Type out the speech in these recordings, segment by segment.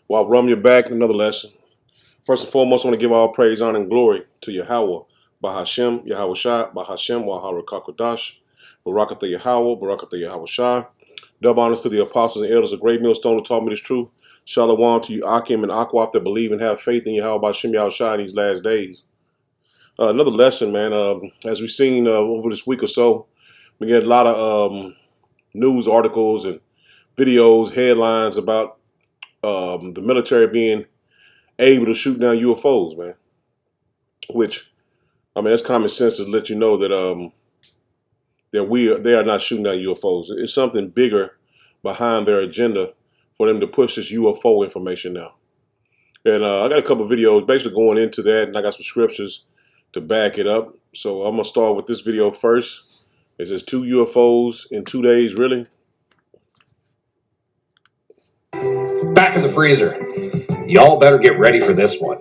While rum your back, another lesson. First and foremost, I want to give all praise, honor, and glory to Yahweh, Bahashem, Yahweh Shai, Bahashem, Wahara Kakodash, Barakatha Yahweh, Barakatha Yahweh Shai. Double honors to the apostles and elders of Great Millstone who taught me this truth. Shalom to you, Akim and Akwaf, that believe and have faith in Yahweh Bahashem, Yahweh Shai in these last days. Another lesson, man. As we've seen over this week or so, we get a lot of news articles and videos, headlines about the military being able to shoot down UFOs, man. Which, I mean, that's common sense to let you know that they are not shooting down UFOs. It's something bigger behind their agenda for them to push this UFO information now. And I got a couple of videos basically going into that, and I got some scriptures to back it up. So I'm gonna start with this video first. It says 2 UFOs in 2 days, really? Back in the freezer. Y'all better get ready for this one.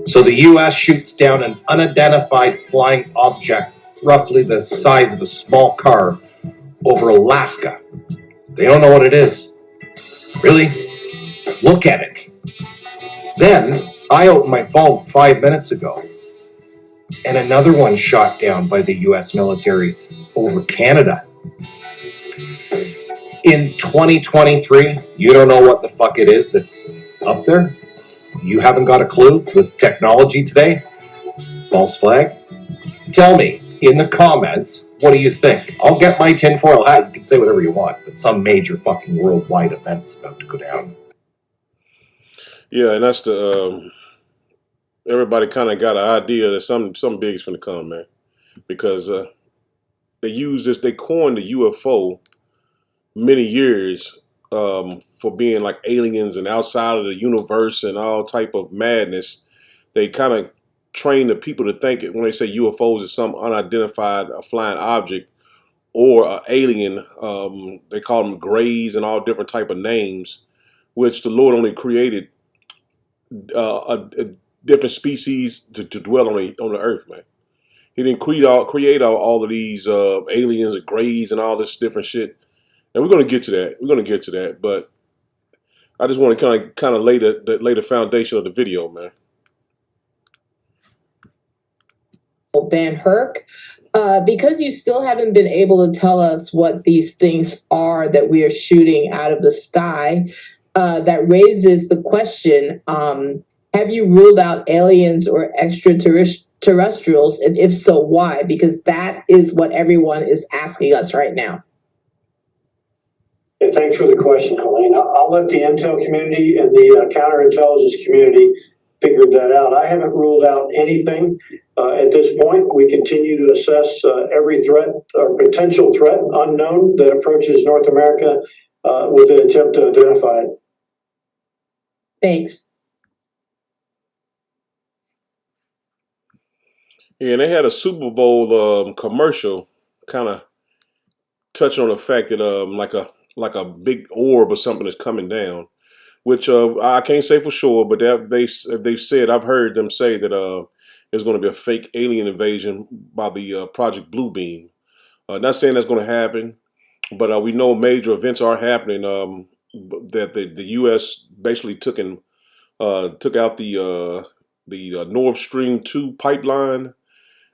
So the U.S. shoots down an unidentified flying object roughly the size of a small car over Alaska. They don't know what it is. Really? Look at it. Then I opened my phone 5 minutes ago, and another one shot down by the U.S. military over Canada. In 2023, you don't know what the fuck it is that's up there? You haven't got a clue with technology today? False flag? Tell me in the comments, what do you think? I'll get my tinfoil hat. You can say whatever you want, but some major fucking worldwide event's about to go down. Yeah, and that's the everybody kind of got an idea that something big is going to come, man, because they coined the UFO many years for being like aliens and outside of the universe and all type of madness. They kind of train the people to think it when they say UFOs is some unidentified flying object or an alien. They call them grays and all different type of names, which the Lord only created a different species to dwell on the earth, man. He didn't create all of these aliens and grays and all this different shit. And we're gonna get to that. We're gonna get to that, but I just want to kind of lay the foundation of the video, man. Van Herk, because you still haven't been able to tell us what these things are that we are shooting out of the sky, that raises the question, have you ruled out aliens or extraterrestrials? And if so, why? Because that is what everyone is asking us right now. Thanks for the question, Helene. I'll let the intel community and the counterintelligence community figure that out. I haven't ruled out anything at this point. We continue to assess every threat or potential threat unknown that approaches North America with an attempt to identify it. Thanks. Yeah, and they had a Super Bowl commercial kind of touching on the fact that like a big orb or something is coming down, which I can't say for sure, but they've said, I've heard them say that there's going to be a fake alien invasion by the Project Bluebeam. Not saying that's going to happen, but we know major events are happening. That the U.S. basically took out the Nord Stream 2 pipeline,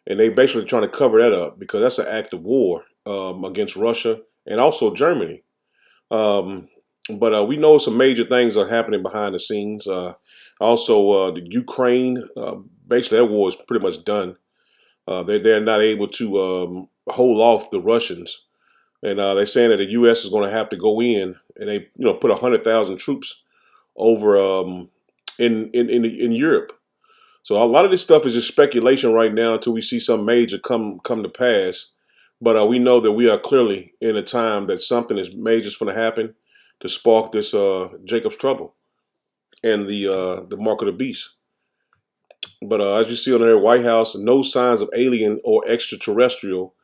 and they basically trying to cover that up because that's an act of war against Russia and also Germany. But we know some major things are happening behind the scenes. Also, the Ukraine, basically that war is pretty much done. They're not able to hold off the Russians, and they're saying that the U.S. is going to have to go in and they put 100,000 troops over in Europe. So a lot of this stuff is just speculation right now until we see some major come to pass. But we know that we are clearly in a time that something is major is going to happen to spark this Jacob's trouble and the mark of the beast. But as you see on the White House, no signs of alien or extraterrestrial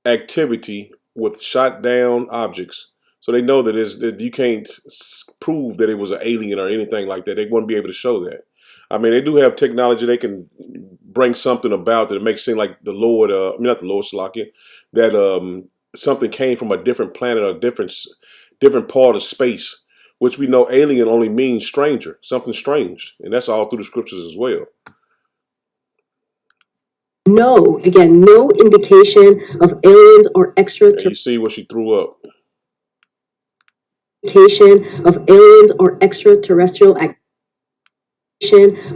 activity with shot down objects. So they know that you can't prove that it was an alien or anything like that. They wouldn't be able to show that. I mean, they do have technology. They can bring something about that makes it seem like the Lord, not the Lord, Salakia, that something came from a different planet or different part of space, which we know alien only means stranger, something strange, and that's all through the scriptures as well. No, again, no indication of aliens or And extraterrestrial you see what she threw up. indication of aliens or extraterrestrial activity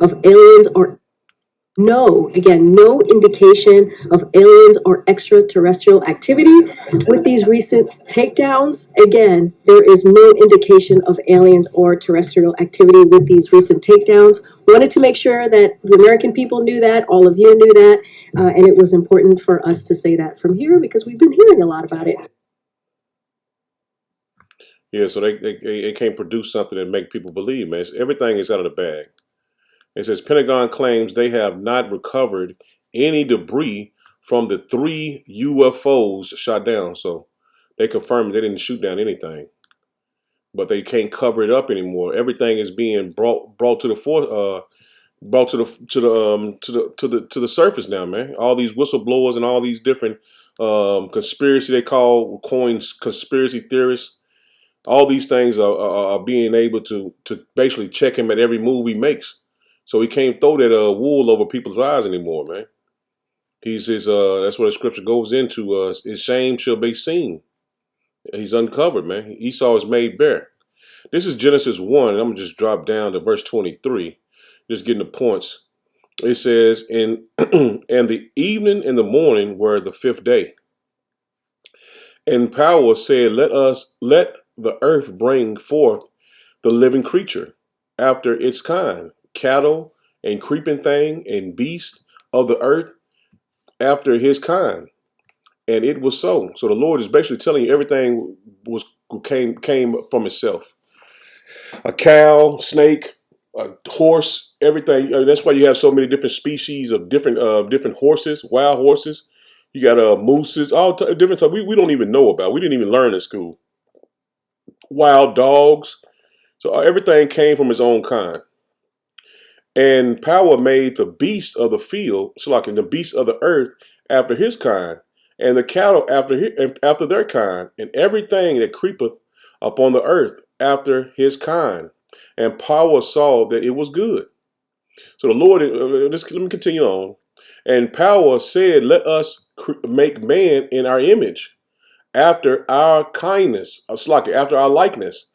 of aliens or no, again, no indication of aliens or extraterrestrial activity. With these recent takedowns, again, there is no indication of aliens or terrestrial activity with these recent takedowns. Wanted to make sure that the American people knew that, all of you knew that, and it was important for us to say that from here because we've been hearing a lot about it. Yeah, so they can't produce something that make people believe, man. Everything is out of the bag. It says Pentagon claims they have not recovered any debris from the 3 UFOs shot down. So they confirmed they didn't shoot down anything, but they can't cover it up anymore. Everything is being brought to the brought to the surface now, man. All these whistleblowers and all these different conspiracy they call coins conspiracy theorists. All these things are being able to basically check him at every move he makes. So he can't throw that wool over people's eyes anymore, man. That's what the scripture goes into. His shame shall be seen. He's uncovered, man. Esau is made bare. This is Genesis 1, and I'm going to just drop down to verse 23, just getting the points. It says, and the evening and the morning were the 5th day. And power said, let the earth bring forth the living creature after its kind, cattle and creeping thing and beast of the earth after his kind. And it was so. So the Lord is basically telling you everything came from itself. A cow, snake, a horse, everything. I mean, that's why you have so many different species of different horses, wild horses. You got mooses, different stuff we don't even know about. We didn't even learn in school. Wild dogs. So everything came from his own kind. And power made the beasts of the field, so like in the beasts of the earth, after his kind, and the cattle after their kind, and everything that creepeth upon the earth after his kind. And power saw that it was good. So the Lord, let me continue on. And power said, let us make man in our image, after our kindness, after our likeness,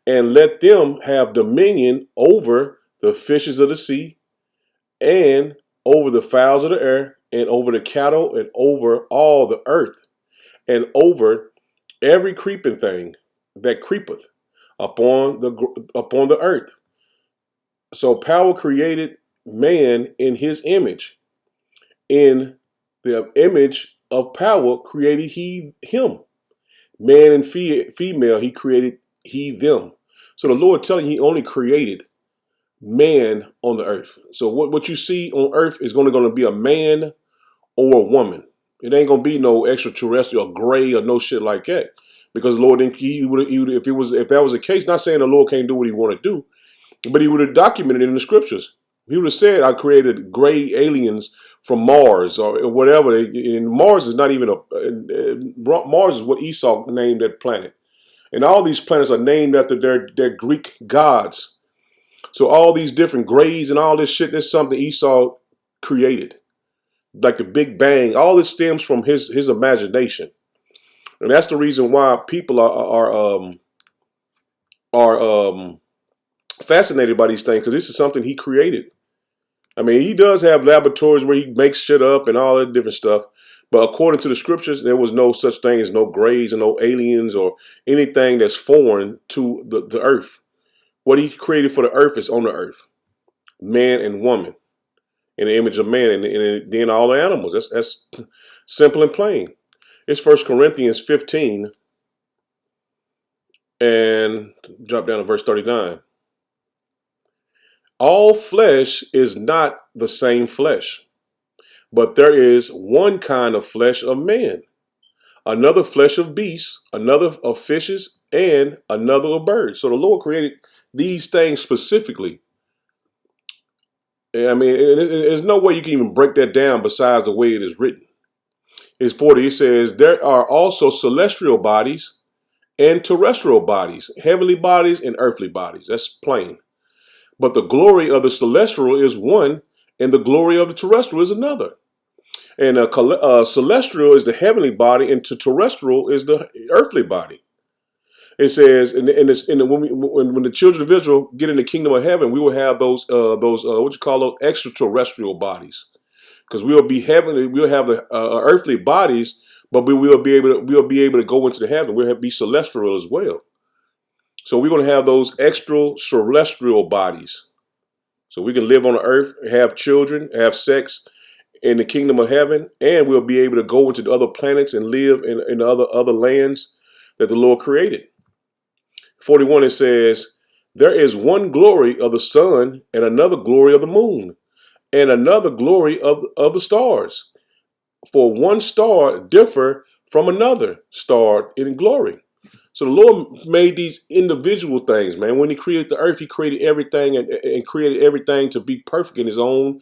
and let them have dominion over the fishes of the sea, and over the fowls of the air, and over the cattle, and over all the earth, and over every creeping thing that creepeth upon the earth. So power created man in his image. In the image of power created he him. Man and female, he created he them. So the Lord telling you he only created man on the earth. So what you see on earth is going to be a man or a woman. It ain't going to be no extraterrestrial or gray or no shit like that. Because the Lord, he would if that was the case, not saying the Lord can't do what he want to do, but he would have documented it in the scriptures. He would have said, I created gray aliens from Mars or whatever. And Mars is not even Mars is what Esau named that planet. And all these planets are named after their Greek gods. So all these different grays and all this shit, that's something Esau created. Like the Big Bang, all this stems from his imagination. And that's the reason why people are fascinated by these things, because this is something he created. I mean, he does have laboratories where he makes shit up and all that different stuff. But according to the scriptures, there was no such thing as no grays and no aliens or anything that's foreign to the earth. What he created for the earth is on the earth. Man and woman in the image of man, and then all the animals. That's simple and plain. It's 1 Corinthians 15 and drop down to verse 39. All flesh is not the same flesh, but there is one kind of flesh of man, another flesh of beasts, another of fishes, and another of birds. So the Lord created these things specifically. I mean, there's no way you can even break that down besides the way it is written. It's 40. It says, there are also celestial bodies and terrestrial bodies, heavenly bodies and earthly bodies. That's plain. But the glory of the celestial is one, and the glory of the terrestrial is another. And celestial is the heavenly body, and terrestrial is the earthly body. It says, when the children of Israel get in the kingdom of heaven, we will have those what you call those extraterrestrial bodies, because we'll be heavenly, we'll have the earthly bodies, but we'll be able to go into the heaven. We'll be celestial as well. So we're going to have those extra celestial bodies, so we can live on the earth, have children, have sex in the kingdom of heaven, and we'll be able to go into the other planets and live in other lands that the Lord created. 41, it says, there is one glory of the sun, and another glory of the moon, and another glory of the stars. For one star differ from another star in glory. So the Lord made these individual things, man. When he created the earth, he created everything and created everything to be perfect in his own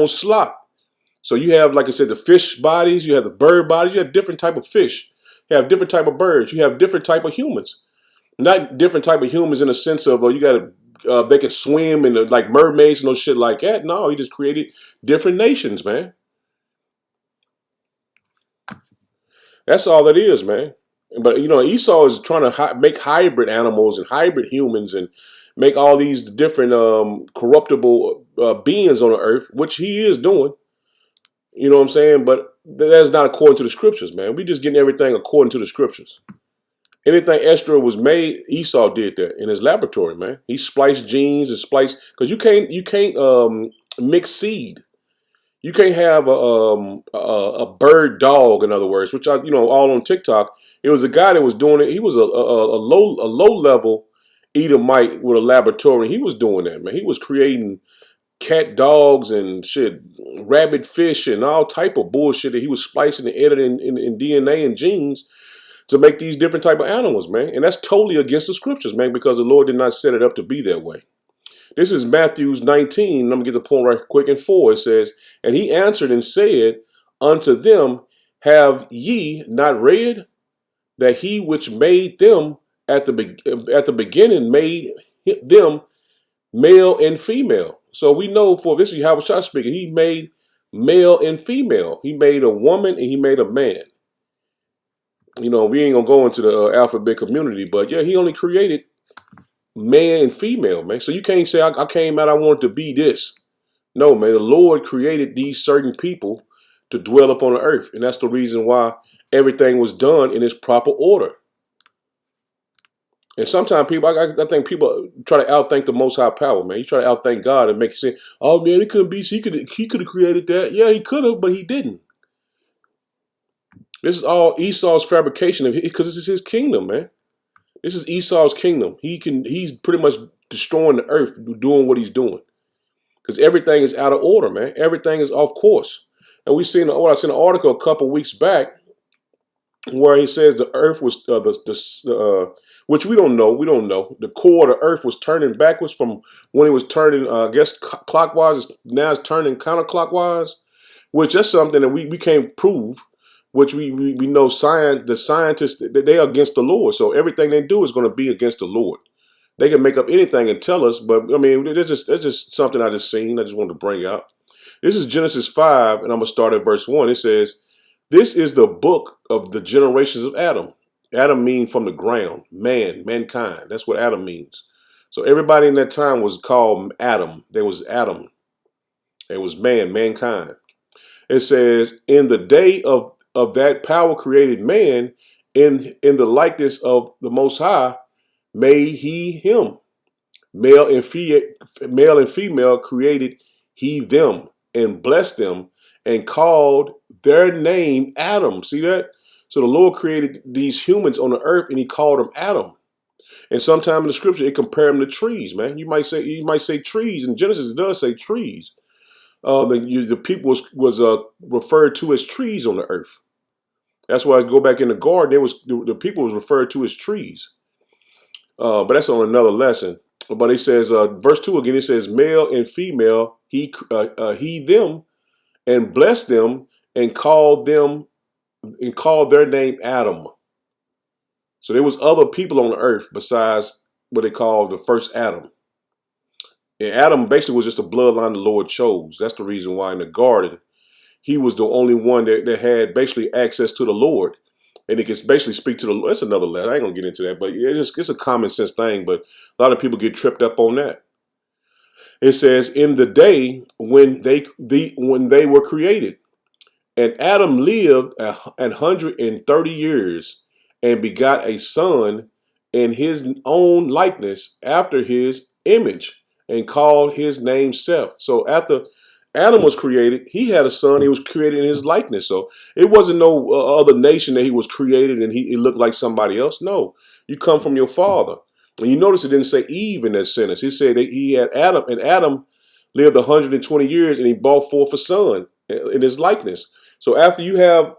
slot. So you have, like I said, the fish bodies, you have the bird bodies, you have different type of fish, you have different type of birds, you have different type of humans. Not different type of humans in the sense of you got to they can swim and like mermaids and no shit like that. No, he just created different nations, man. That's all it is, man. But Esau is trying to make hybrid animals and hybrid humans and make all these different corruptible beings on the earth, which he is doing. You know what I'm saying? But that's not according to the scriptures, man. We just getting everything according to the scriptures. Anything extra was made, Esau did that in his laboratory, man. He spliced genes and spliced, because you can't mix seed. You can't have a bird dog, in other words, which all on TikTok. It was a guy that was doing it. He was a low level Edomite with a laboratory. He was doing that, man. He was creating cat dogs and shit, rabbit fish and all type of bullshit that he was splicing and editing in DNA and genes to make these different type of animals, man. And that's totally against the scriptures, man, because the Lord did not set it up to be that way. This is Matthew 19. I'm going to get the point right quick. In 4, it says, and he answered and said unto them, have ye not read that he which made them at the beginning made them male and female? So we know, for this is how I speaking, he made male and female. He made a woman and he made a man. We ain't gonna go into the alphabet community, but yeah, he only created man and female, man. So you can't say I came out, I wanted to be this. No, man, the Lord created these certain people to dwell upon the earth, and that's the reason why everything was done in its proper order. And sometimes people, I think people try to outthink the Most High Power, man. You try to outthink God and make it say, oh man, it couldn't be. He could have created that. Yeah, he could have, but he didn't. This is all Esau's fabrication, because this is his kingdom, man. This is Esau's kingdom. He's pretty much destroying the earth, doing what he's doing, because everything is out of order, man. Everything is off course. And I seen an article a couple weeks back where he says the earth was which we don't know. We don't know. The core of the earth was turning backwards from when it was turning, I guess, clockwise. Now it's turning counterclockwise, which is something that we can't prove. Which we know the scientists, they are against the Lord. So everything they do is going to be against the Lord. They can make up anything and tell us, but I mean, that's just something I just seen. I just wanted to bring out. This is Genesis 5, and I'm going to start at verse 1. It says, this is the book of the generations of Adam. Adam means from the ground, mankind. That's what Adam means. So everybody in that time was called Adam. There was Adam. There was mankind. It says, in the day of that power created man, in the likeness of the Most High made he him. Male and female created he them, and blessed them, and called their name Adam. See that? So the Lord created these humans on the earth, and he called them Adam. And sometime in the scripture, it compared them to trees, man. You might say trees. In Genesis, it does say trees. The people was referred to as trees on the earth. That's why I go back in the garden. The people was referred to as trees. But that's on another lesson. But it says, verse 2 again, it says, male and female, he them, and blessed them, and called them and called their name Adam. So there was other people on the earth besides what they called the first Adam. And Adam basically was just a bloodline the Lord chose. That's the reason why in the garden, he was the only one that had basically access to the Lord. And it can basically speak to the Lord. That's another letter. I ain't going to get into that. But it's a common sense thing. But a lot of people get tripped up on that. It says, in the day when they were created. And Adam lived 130 years and begot a son in his own likeness after his image and called his name Seth. So after Adam was created, he had a son. He was created in his likeness. So it wasn't no other nation that he was created and he looked like somebody else. No, you come from your father. And you notice it didn't say Eve in that sentence. He said that he had Adam, and Adam lived 120 years and he brought forth a son in his likeness. So after you know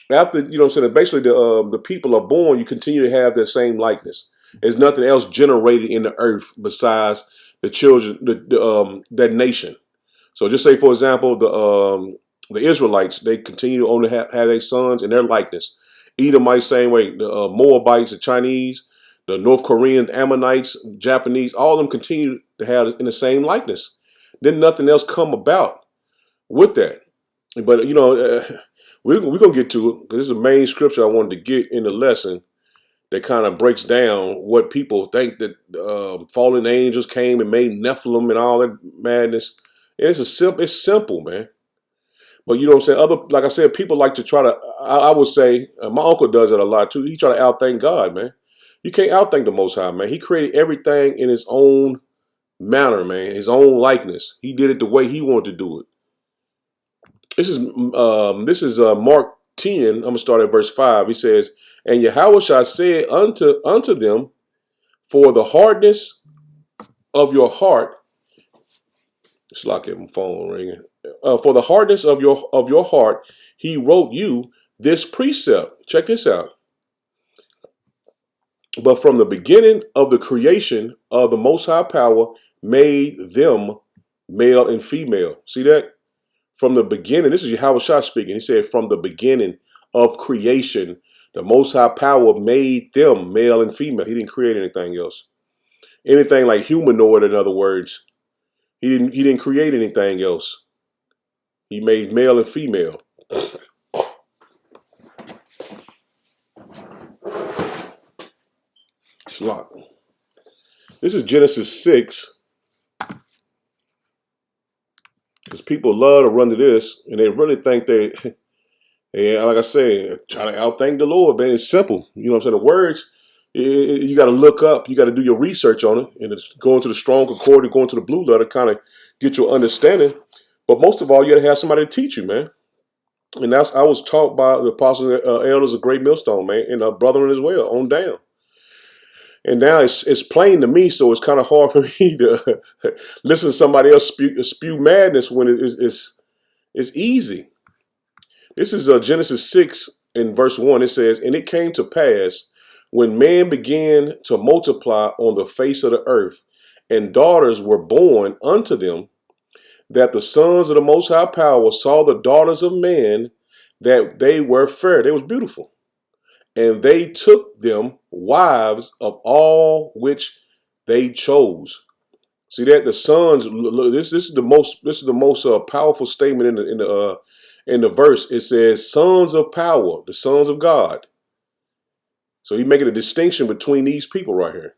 what I'm saying, basically the people are born, you continue to have that same likeness. There's nothing else generated in the earth besides the children, that nation. So just say, for example, the Israelites, they continue to only have their sons in their likeness. Edomites, same way. The Moabites, the Chinese, the North Koreans, Ammonites, Japanese, all of them continue to have in the same likeness. Then nothing else come about with that. But, we're going to get to it because this is the main scripture I wanted to get in the lesson that kind of breaks down what people think that fallen angels came and made Nephilim and all that madness. And it's simple, man. But you know what I'm saying? Like I said, people like to try to, I would say, my uncle does it a lot too. He try to outthink God, man. You can't outthink the Most High, man. He created everything in his own manner, man, his own likeness. He did it the way he wanted to do it. This is Mark 10. I'm gonna start at verse 5. He says, "And Yahushua said unto them, for the hardness of your heart." It's like my phone ringing. For the hardness of your heart, he wrote you this precept. Check this out. But from the beginning of the creation of the Most High Power made them male and female. See that? From the beginning, this is Yahushua speaking. He said, from the beginning of creation, the Most High Power made them male and female. He didn't create anything else. Anything like humanoid, in other words. He didn't create anything else. He made male and female. Slot. This is Genesis 6. Because people love to run to this, and they really think like I say, trying to outthink the Lord, man. It's simple. You know what I'm saying? The words, you got to look up. You got to do your research on it. And it's going to the Strong Concordance, going to the Blue Letter, kind of get your understanding. But most of all, you got to have somebody to teach you, man. And I was taught by the apostles, elders of Great Millstone, man, and a brethren as well, on down. And now it's plain to me, so it's kind of hard for me to listen to somebody else spew madness when it's easy. This is Genesis 6 in verse 1. It says, "And it came to pass when man began to multiply on the face of the earth, and daughters were born unto them, that the sons of the Most High Power saw the daughters of man, that they were fair." They was beautiful. "And they took them wives of all which they chose." See that the sons. This is the most powerful statement in the verse. It says, "Sons of power," the sons of God. So he's making a distinction between these people right here.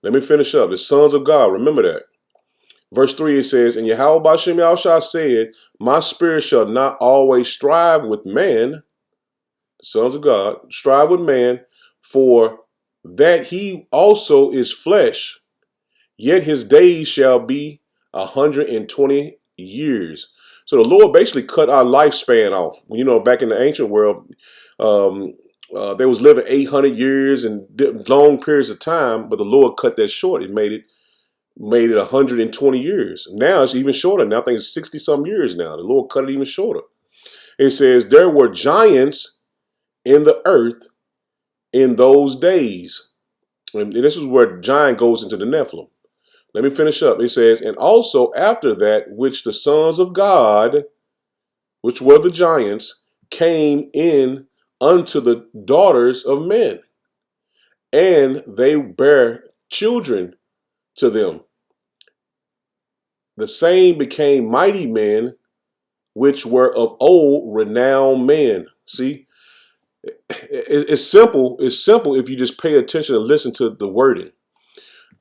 Let me finish up. The sons of God. Remember that. Verse 3, it says, "And Yahweh B'Shem Yahushua said, my spirit shall not always strive with man," the sons of God, "strive with man, for that he also is flesh, yet his days shall be 120 years." So the Lord basically cut our lifespan off. You know, back in the ancient world, they was living 800 years and long periods of time, but the Lord cut that short. It made it 120 years. Now it's even shorter. Now I think it's 60 some years now. The Lord cut it even shorter. It says, "There were giants in the earth in those days." And this is where giant goes into the Nephilim. Let me finish up. It says, "And also after that, which the sons of God," which were the giants, came in unto the daughters of men, and they bare children to them. The same became mighty men, which were of old renowned men. See, it's simple. It's simple if you just pay attention and listen to the wording.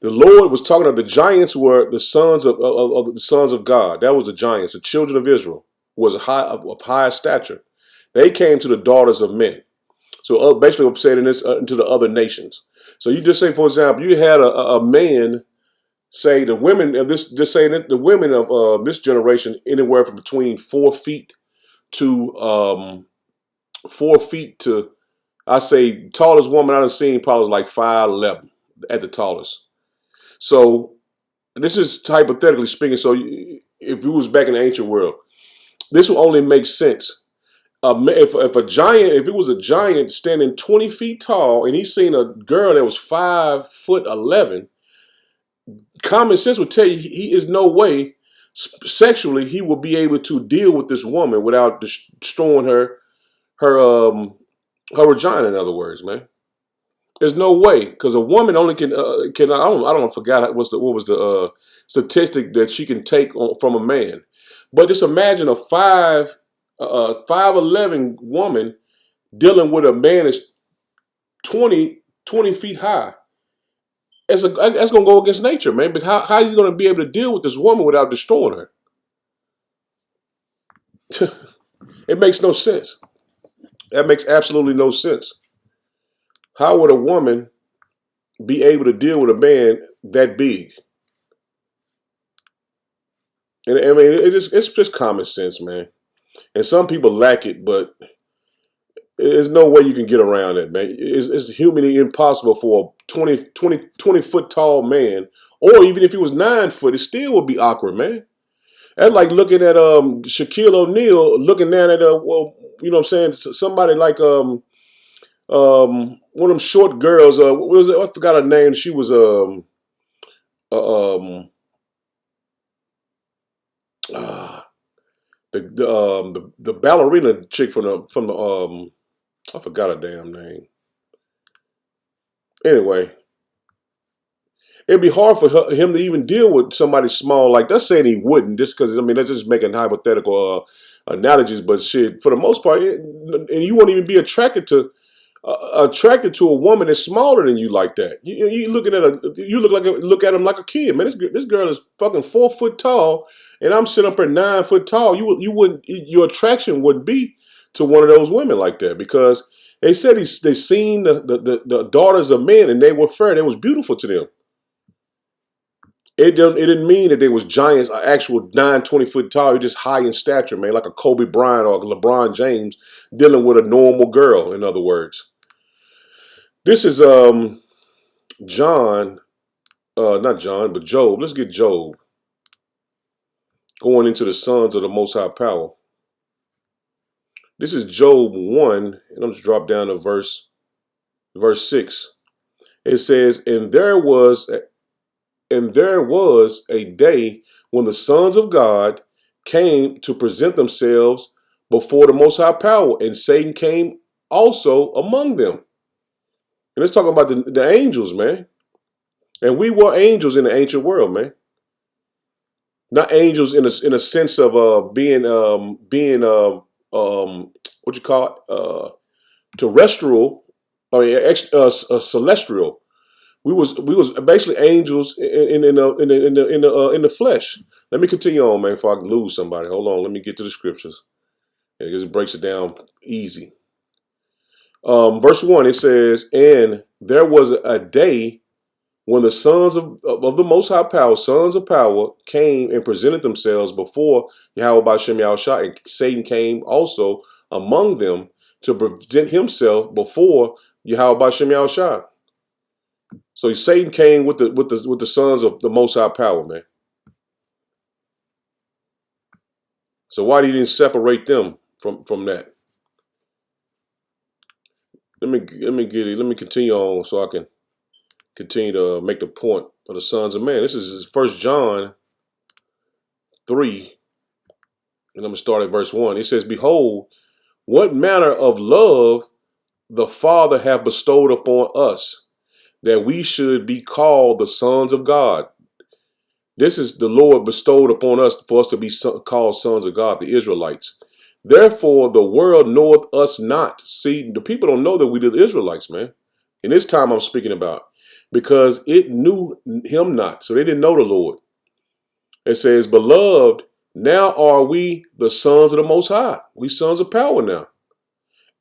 The Lord was talking about the giants were the sons of the sons of God. That was the giants. The children of Israel was of high stature. They came to the daughters of men. So basically, I'm saying this to the other nations. So you just say, for example, you had a man say the women of this, just saying that the women of this generation, anywhere from between 4 feet to 4 feet to, I say, tallest woman I've seen probably was like 5'11" at the tallest. So this is hypothetically speaking. So if it was back in the ancient world, this will only make sense. If a giant, if it was a giant standing 20 feet tall and he's seen a girl that was 5'11", common sense would tell you he is no way sexually he will be able to deal with this woman without destroying her vagina. In other words, man, there's no way, because a woman only can I don't forgot what was the statistic that she can take from a man, but just imagine a 5'11" woman dealing with a man that's 20 feet high. That's going to go against nature, man. But how is he going to be able to deal with this woman without destroying her? It makes no sense. That makes absolutely no sense. How would a woman be able to deal with a man that big? And I mean, it's just common sense, man. And some people lack it, but there's no way you can get around it, man. It's humanly impossible for a 20 foot tall man, or even if he was 9 foot, it still would be awkward, man. That's like looking at Shaquille O'Neal, looking down at well, you know what I'm saying, somebody like one of them short girls. What was it? I forgot her name. She was uh, um the ballerina chick from the I forgot her damn name. Anyway, it'd be hard for him to even deal with somebody small like that's saying he wouldn't, just because I mean that's just making hypothetical analogies. But shit, for the most part, and you won't even be attracted to a woman that's smaller than you like that. You looking at you look at him like a kid, man. This girl is fucking 4 foot tall, and I'm sitting up here 9 foot tall. You wouldn't, your attraction would be to one of those women like that, because they said they seen the daughters of men and they were fair. They was beautiful to them. It didn't mean that they was giants, actual 20 foot tall. You're just high in stature, man, like a Kobe Bryant or a LeBron James dealing with a normal girl. In other words, this is John, not John, but Job. Let's get Job going into the sons of the Most High Power. This is Job 1, and I'm just drop down to verse 6. It says, and there was a day when the sons of God came to present themselves before the Most High Power, and Satan came also among them. And let's talk about the angels, man. And we were angels in the ancient world, man. Not angels in a sense of being what you call it, terrestrial, I mean celestial. We was basically angels in the flesh. Let me continue on, man, before I lose somebody. Hold on, let me get to the scriptures, because it breaks it down easy. Verse 1, it says, and there was a day when the sons of the Most High Power, sons of power, came and presented themselves before Yahweh B'Shem Yahushua, and Satan came also among them to present himself before Yahweh B'Shem Yahushua. So Satan came with the sons of the Most High Power, man. So why didn't he separate them from that? Let me continue on so I can continue to make the point of the sons of man. This is 1 John 3, And I'm going to start at verse 1. It says, behold, what manner of love the Father hath bestowed upon us, that we should be called the sons of God. This is the Lord bestowed upon us for us to be called sons of God, the Israelites. Therefore, the world knoweth us not. See, the people don't know that we the Israelites, man. In this time I'm speaking about, because it knew him not. So they didn't know the Lord. It says, beloved, now are we the sons of the Most High. We sons of power now.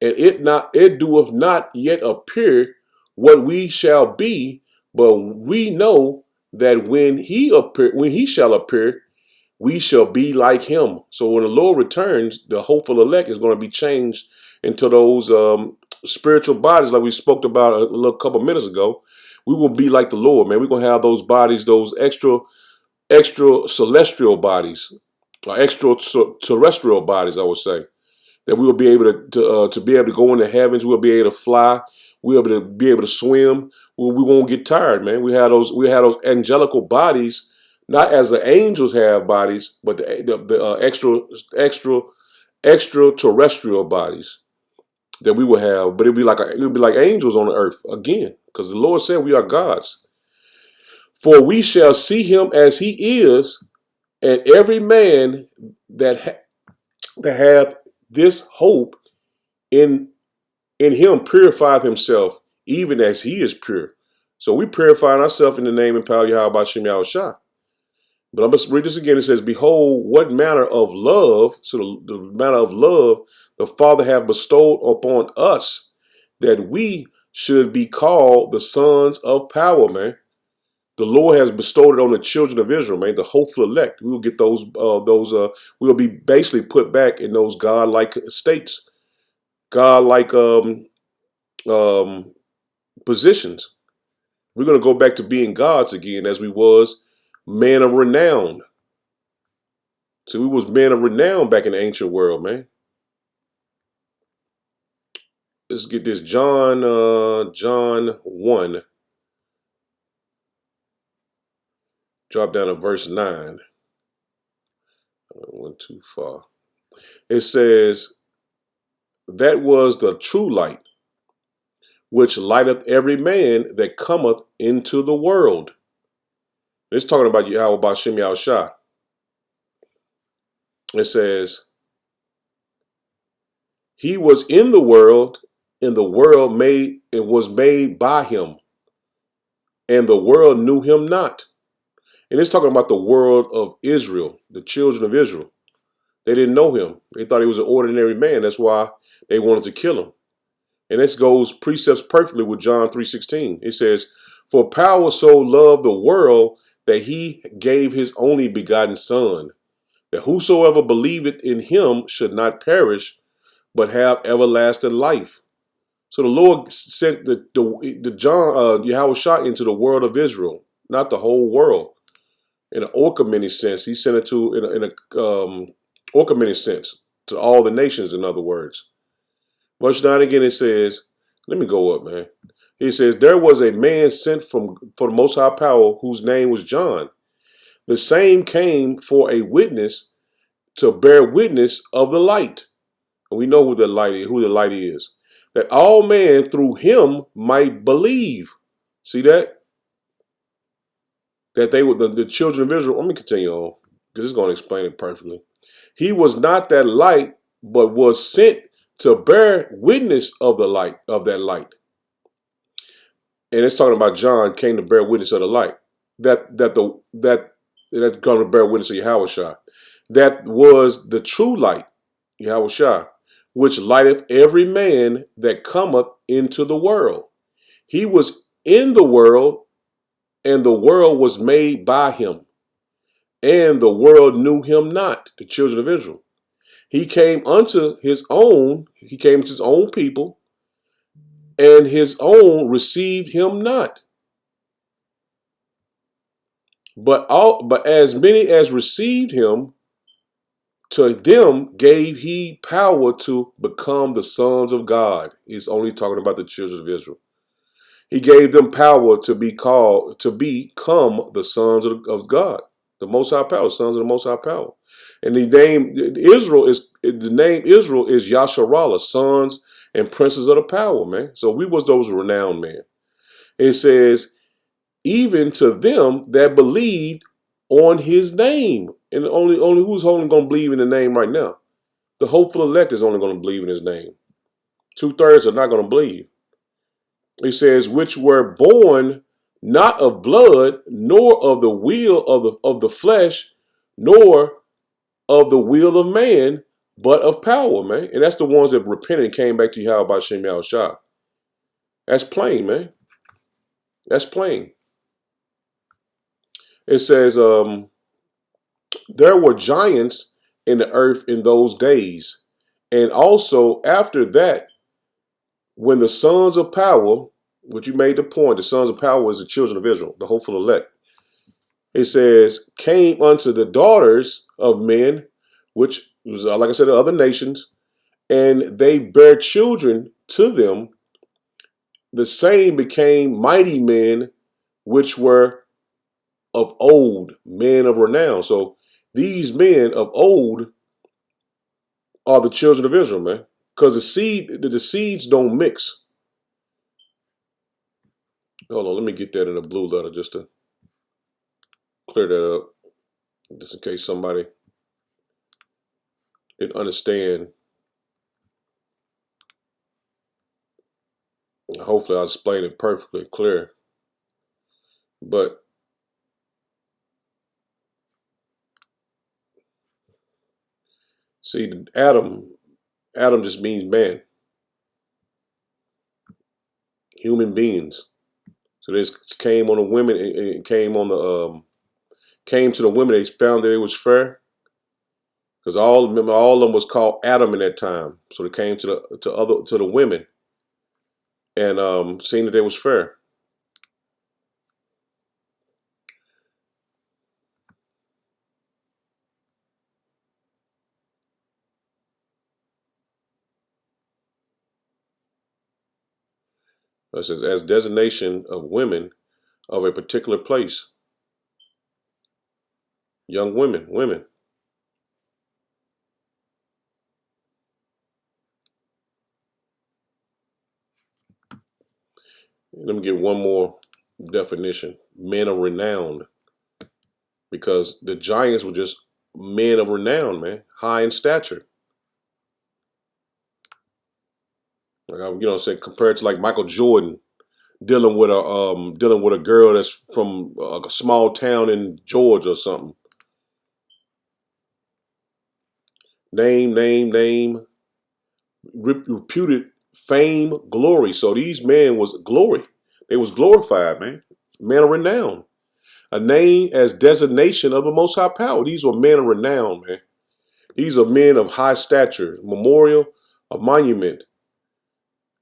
And it doeth not yet appear what we shall be, but we know that when he shall appear, we shall be like him. So when the Lord returns, the hopeful elect is going to be changed into those spiritual bodies, like we spoke about a little couple minutes ago. We will be like the Lord, man. We're going to have those bodies, those extra celestial bodies, or extra terrestrial bodies, I would say, that we will be able to be able to go in the heavens. We'll be able to fly. We'll be able to swim. We won't get tired, man. We have those angelical bodies, not as the angels have bodies, but the extra terrestrial bodies that we will have. But it'll be like angels on the earth again, because the Lord said we are gods. For we shall see him as he is, and every man that hath this hope in him purifieth himself, even as he is pure. So we purifying ourselves in the name and power of Yahweh Bashem Yahushua. But I'm going to read this again. It says, behold, what manner of love, so the manner of love the Father hath bestowed upon us, that we should be called the sons of power, man. The Lord has bestowed it on the children of Israel, man, the hopeful elect. We will get we'll be basically put back in those God-like states, God-like positions. We're going to go back to being gods again, as we was men of renown. So we was men of renown back in the ancient world, man. Let's get this. John 1. Drop down to verse 9. I went too far. It says, that was the true light, which lighteth every man that cometh into the world. It's talking about Yahweh Bashem Yahushua. It says, he was in the world, and the world was made by him, and the world knew him not. And it's talking about the world of Israel, the children of Israel. They didn't know him. They thought he was an ordinary man. That's why they wanted to kill him. And this goes precepts perfectly with John 3:16. It says, for power so loved the world that he gave his only begotten son, that whosoever believeth in him should not perish, but have everlasting life. So the Lord sent the John Yahushua into the world of Israel, not the whole world. In an orkamini sense, he sent it to in a orkamini sense to all the nations. In other words, verse 9 again, it says, let me go up, man. He says, there was a man sent for the Most High Power, whose name was John. The same came for a witness, to bear witness of the light. And we know who the light is, that all men through him might believe. See that? That they were the children of Israel. Let me continue on, because it's going to explain it perfectly. He was not that light, but was sent to bear witness of the light, of that light. And it's talking about John came to bear witness of the light. That's going to bear witness of Yahushua. That was the true light, Yahushua, which lighteth every man that cometh into the world. He was in the world, and the world was made by him, and the world knew him not, the children of Israel. He came unto his own people, and his own received him not. But as many as received him, to them gave he power to become the sons of God. He's only talking about the children of Israel. He gave them power to become the sons of God, the Most High Power, sons of the Most High Power. And the name Israel is Yasharallah, sons and princes of the power, man. So we was those renowned men. It says, even to them that believed on his name. And only who's only going to believe in the name right now? The hopeful elect is only going to believe in his name. 2/3 are not going to believe. He says, which were born not of blood, nor of the will of the flesh, nor of the will of man, but of power, man. And that's the ones that repented and came back to Yahweh Shem Yahushua. That's plain, man. That's plain. It says, there were giants in the earth in those days. And also after that, when the sons of power, which you made the point, the sons of power is the children of Israel, the hopeful elect. It says, came unto the daughters of men, which was, like I said, the other nations, and they bare children to them. The same became mighty men, which were of old, men of renown. So these men of old are the children of Israel, man. Because the seeds don't mix. Hold on, let me get that in a blue letter just to clear that up. Just in case somebody didn't understand. Hopefully I'll explain it perfectly clear. But see, Adam just means man. Human beings. So this came on the women, it came on the came to the women, they found that it was fair. Because all of them was called Adam in that time. So they came to the women and seen that they was fair. It says, as designation of women of a particular place. Young women. Let me get one more definition. Men of renown. Because the giants were just men of renown, man. High in stature. Like, say compared to like Michael Jordan dealing with a girl that's from a small town in Georgia or something. Name, reputed fame, glory. So these men was glory. They was glorified, man. Men of renown. A name as designation of the Most High Power. These were men of renown, man. These are men of high stature, memorial, a monument.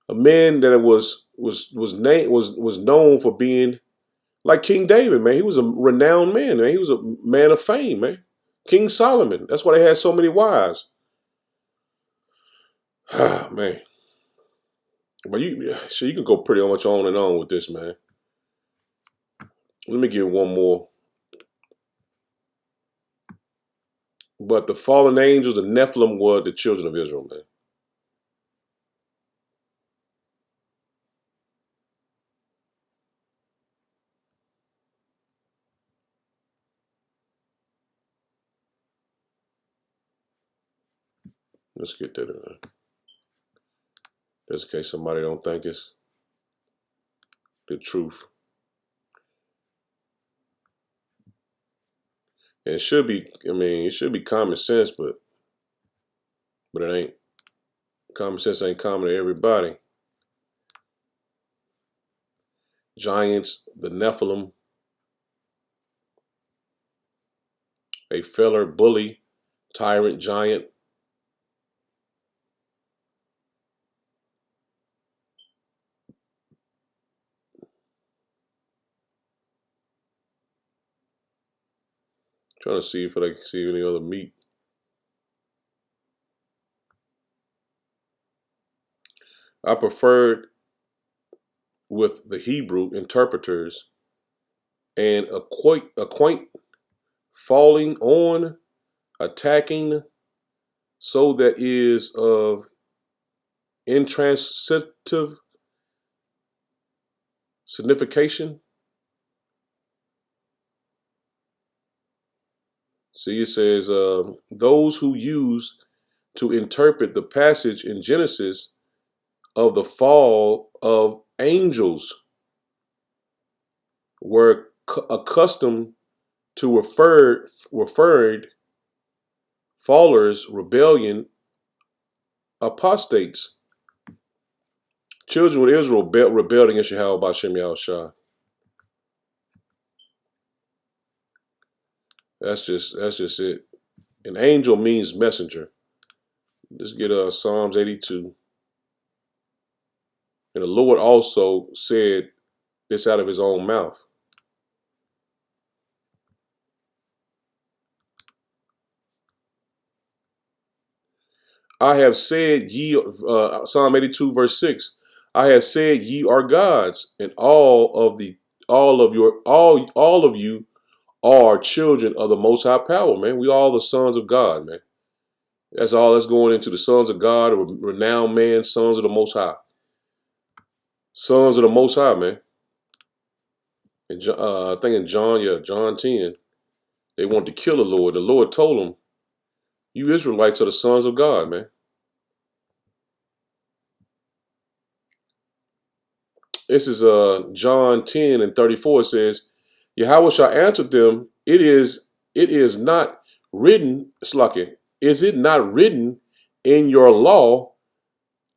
A man that was known for being like King David, man. He was a renowned man, man. He was a man of fame, man. King Solomon. That's why they had so many wives. Ah, man. But you can go pretty much on and on with this, man. Let me get one more. But the fallen angels, the Nephilim, were the children of Israel, man. Let's get that in there. Just in case somebody don't think it's the truth. And it should be, it should be common sense, but it ain't. Common sense ain't common to everybody. Giants, the Nephilim, a feller, bully, tyrant, giant. Trying to see if I can see any other meat. I preferred with the Hebrew interpreters and acquaint falling on attacking, so that is of intransitive signification. See, it says, those who use to interpret the passage in Genesis of the fall of angels were accustomed to referred fallers, rebellion, apostates. Children of Israel rebelled against Yahweh by Shem Yahushua. That's just it. An angel means messenger. Let's get Psalms 82. And the Lord also said this out of his own mouth. I have said ye, Psalm 82 verse 6. I have said ye are gods, and all of you are children of the Most High Power, man. We all the sons of God, man. That's all that's going into the sons of God, renowned man, sons of the Most High. Sons of the Most High, man. And I think in John 10, they wanted to kill the Lord. The Lord told them, you Israelites are the sons of God, man. This is John 10 and 34. It says, Yahweh shall answer them, it is not written, Slucky, is it not written in your law,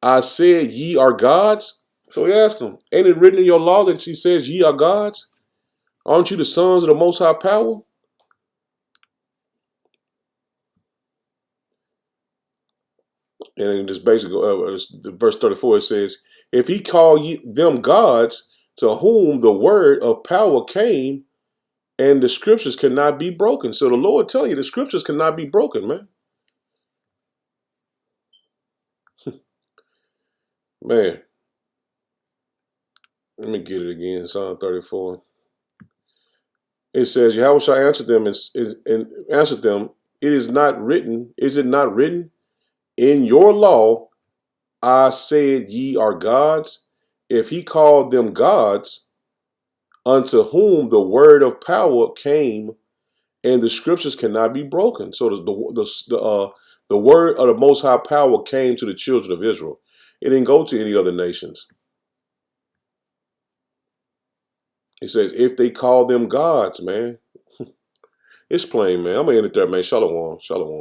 I said ye are gods? So he asked him, ain't it written in your law that she says ye are gods? Aren't you the sons of the Most High Power? And in this basically, verse 34, it says, if he call them gods, to whom the word of power came, and the scriptures cannot be broken. So the Lord telling you the scriptures cannot be broken, man. Man, let me get it again. Psalm 34. It says, Yahweh shall answer them and answer them, it is it not written in your law, I said ye are gods? If he called them gods, unto whom the word of power came, and the scriptures cannot be broken. So the word of the Most High Power came to the children of Israel. It didn't go to any other nations. It says, if they call them gods, man. It's plain, man. I'm going to end it there, man. Shalom. Shalom.